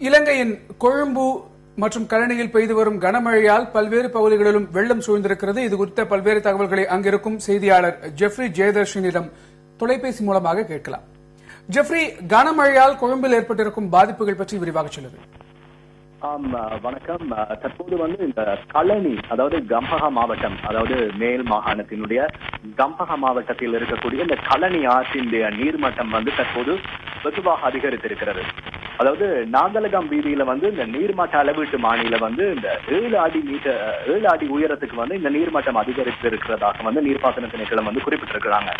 இலங்கையின் கொழும்பு மற்றும் கழனியில் பெய்து வரும் கனமழையால் பல்வேறு பகுதிகளிலும் வெள்ளம் சூழ்ந்திருக்கிறது. இது குறித்த பல்வேறு தகவல்களை அங்கிருக்கும் செய்தியாளர் ஜெஃப்ரி ஜெயதர்ஷனிடம் தொலைபேசி மூலமாக கேட்கலாம். ஜெஃப்ரி, கனமழையால் கொழும்பில் ஏற்பட்டிருக்கும் பாதிப்புகள் பற்றி விரிவாக சொல்லுங்கள். வணக்கம். தற்போது இந்த கழனி, அதாவது கம்பஹா மாவட்டம், அதாவது மேல் மாகாணத்தினுடைய கம்பஹா மாவட்டத்தில் இருக்கக்கூடிய இந்த கழனி ஆற்றின் நீர்மட்டம் தற்போது வெகுவாக அதிகரித்திருக்கிறது. அதாவது நாகலகம் வீதியில இந்த நீர்மட்ட அளவீட்டு மானில இந்த 7 அடி உயரத்துக்கு இந்த நீர்மட்டம் அதிகரித்திருக்கிறதாக நீர்ப்பாசன திணைக்களம் குறிப்பிட்டிருக்கிறாங்க.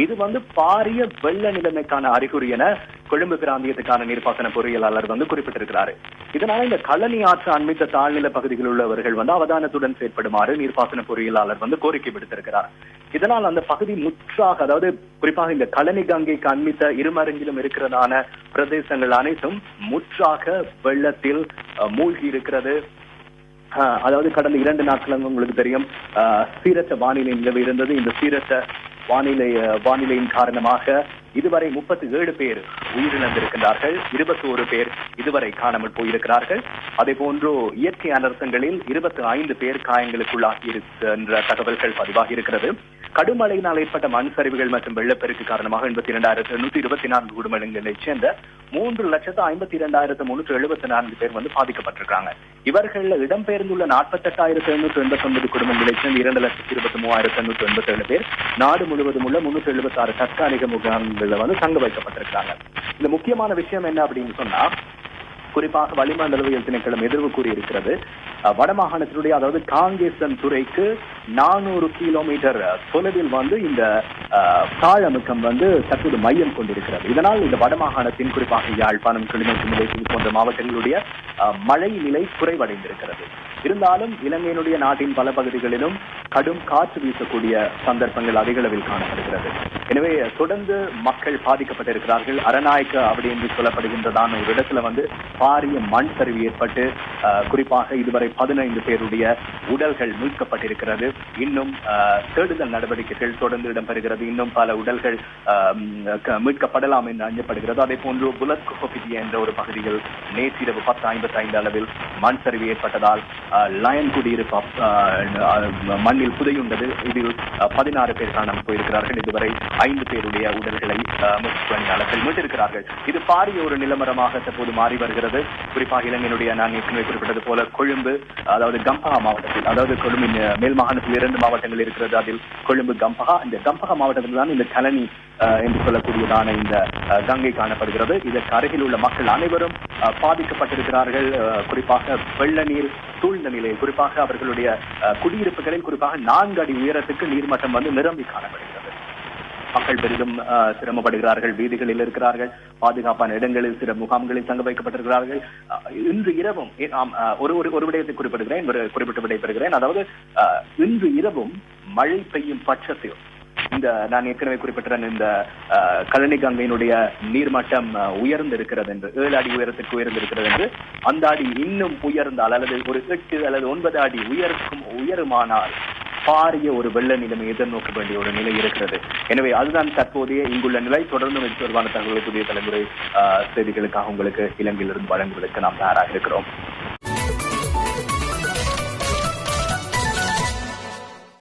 இது பாரிய வெள்ள நிலைமைக்கான அறிகுறி என கொழும்பு பிராந்தியத்துக்கான நீர்ப்பாசன பொறியியலாளர் குறிப்பிட்டிருக்கிறாரு. இதனால இந்த கழனி ஆற்று அண்மித்த தாழ்நில பகுதிகளில் உள்ளவர்கள் அவதானத்துடன் செயற்படுமாறு நீர்ப்பாசன பொறியியலாளர் கோரிக்கை விடுத்திருக்கிறார். இதனால் அந்த பகுதி முற்றாக, அதாவது குறிப்பாக இந்த கழனி கங்கைக்கு அண்மித்த இருமருங்கிலும் இருக்கிறதான பிரதேசங்கள் அனைத்தும் முற்றாக வெள்ளத்தில் மூழ்கி இருக்கிறது. அதாவது கடந்த 2 நாட்கள் உங்களுக்கு தெரியும், சீரற்ற வானிலை நிலவி இருந்தது. இந்த சீரற்ற வானிலையின் காரணமாக இதுவரை 37 பேர் உயிரிழந்திருக்கிறார்கள், 21 பேர் இதுவரை காணாமல் போயிருக்கிறார்கள். அதே போன்று இயற்கை அனர்த்தங்களில் 25 பேர் காயங்களுக்குள்ளாகி இருக்கின்ற தகவல்கள் பதிவாகி இருக்கிறது. கடுமழையினால் ஏற்பட்ட மண் சரிவுகள் மற்றும் வெள்ளப்பெருக்கு காரணமாக 82,824 குடும்பங்களைச் சேர்ந்த 3,52,374 பேர் பாதிக்கப்பட்டிருக்காங்க. இவர்கள் இடம்பெயர்ந்துள்ள 48,789 குடும்பங்களைச் சேர்ந்த 2,23,887 பேர் நாடு முழுவதும் உள்ள 376 தற்காலிக முகாம்கள் தங்க வைக்கப்பட்டிருக்கிறாங்க. இந்த முக்கியமான விஷயம் என்ன அப்படின்னு சொன்னா, குறிப்பாக வளிமண்டலவியல் திணைக்களம் எதிர்வு கூறியிருக்கிறது. வடமாகாணத்தினுடைய, அதாவது காங்கேசன் துறைக்கு 400 கிலோமீட்டர் தொலைவில் இந்த தாழமுக்கம் தற்போது மையம் கொண்டிருக்கிறது. இதனால் இந்த வடமாகாணத்தின் குறிப்பாக யாழ்ப்பாணம், கிளிநொச்சி, முல்லைத்தீவு போன்ற மாவட்டங்களுடைய மழை நிலை குறைவடைந்திருக்கிறது. இருந்தாலும் இலங்கையினுடைய நாட்டின் பல பகுதிகளிலும் கடும் காற்று வீசக்கூடிய சந்தர்ப்பங்கள் அதிக அளவில் காணப்படுகிறது. எனவே தொடர்ந்து மக்கள் பாதிக்கப்பட்டிருக்கிறார்கள். அரநாயக்க அப்படி என்று சொல்லப்படுகின்றதான ஒரு இடத்துல பாரிய மண் சரிவு ஏற்பட்டு குறிப்பாக இதுவரை 15 பேருடைய உடல்கள் மீட்கப்பட்டிருக்கிறது. இன்னும் தேடுதல் நடவடிக்கைகள் தொடர்ந்து இடம்பெறுகிறது. இன்னும் பல உடல்கள் மீட்கப்படலாம் என்று அஞ்சப்படுகிறது. அதே போன்று புலத்கோபிதி என்ற ஒரு பகுதியில் நேற்றிரவு 10:55 அளவில் மண் சரிவு ஏற்பட்டதால் லயன் குடியிருப்பு மண்ணில் புதையுண்டது. இதில் 16 பேர் காணாமல் போயிருக்கிறார்கள். இதுவரை 5 பேருடைய உடல்களை பணியாளர்கள் மீட்டிருக்கிறார்கள். இது பாரிய ஒரு நிலவரமாக தற்போது மாறி வருகிறது. குறிப்பாக இலங்கையினுடைய, நான் ஏற்கனவே குறிப்பிட்டது போல, கொழும்பு, அதாவது கம்பஹா மாவட்டத்தில், அதாவது கொழும்பின் மேல் மாகாணத்தில் 2 மாவட்டங்கள் இருக்கிறது. அதில் கொழும்பு, கம்பஹா. இந்த கம்பஹா மாவட்டத்தில் தான் இந்த கழனி என்று சொல்லக்கூடியதான இந்த கங்கை காணப்படுகிறது. இதற்கு அருகில் உள்ள மக்கள் அனைவரும் பாதிக்கப்பட்டிருக்கிறார்கள். குறிப்பாக வெள்ள நீர் சூழ்ந்த நிலையில், குறிப்பாக அவர்களுடைய குடியிருப்புகளில் குறிப்பாக 4 அடி உயரத்துக்கு நீர்மட்டம் நிரம்பி காணப்படுகிறது. மக்கள் பெரிதும் சிரமப்படுகிறார்கள். வீதிகளில் இருக்கிறார்கள், பாதுகாப்பான இடங்களில் சில முகாம்களில் தங்க வைக்கப்பட்டிருக்கிறார்கள். இன்று இரவும் ஒரு விடயத்தை குறிப்பிட்டு விடைபெறுகிறேன். அதாவது இன்று இரவும் மழை பெய்யும் பட்சத்தில் நான் ஏற்கனவே குறிப்பிட்ட இந்த கழனி கங்கையினுடைய நீர்மட்டம் உயர்ந்திருக்கிறது என்று, 7 அடி உயரத்திற்கு உயர்ந்திருக்கிறது என்று, அந்த அடி இன்னும் உயர்ந்தால், அல்லது ஒரு 8 அல்லது 9 அடி உயருமானால் பாரிய ஒரு வெள்ள நிலைமை எதிர்நோக்க வேண்டிய ஒரு நிலை இருக்கிறது. எனவே அதுதான் தற்போதைய இங்குள்ள நிலை. தொடர்ந்து தொடர்பான தகவல்களை புதிய தலைமுறை செய்திகளுக்காக உங்களுக்கு இலங்கையிலிருந்து வழங்குவதற்கு நாம் தயாராக இருக்கிறோம்.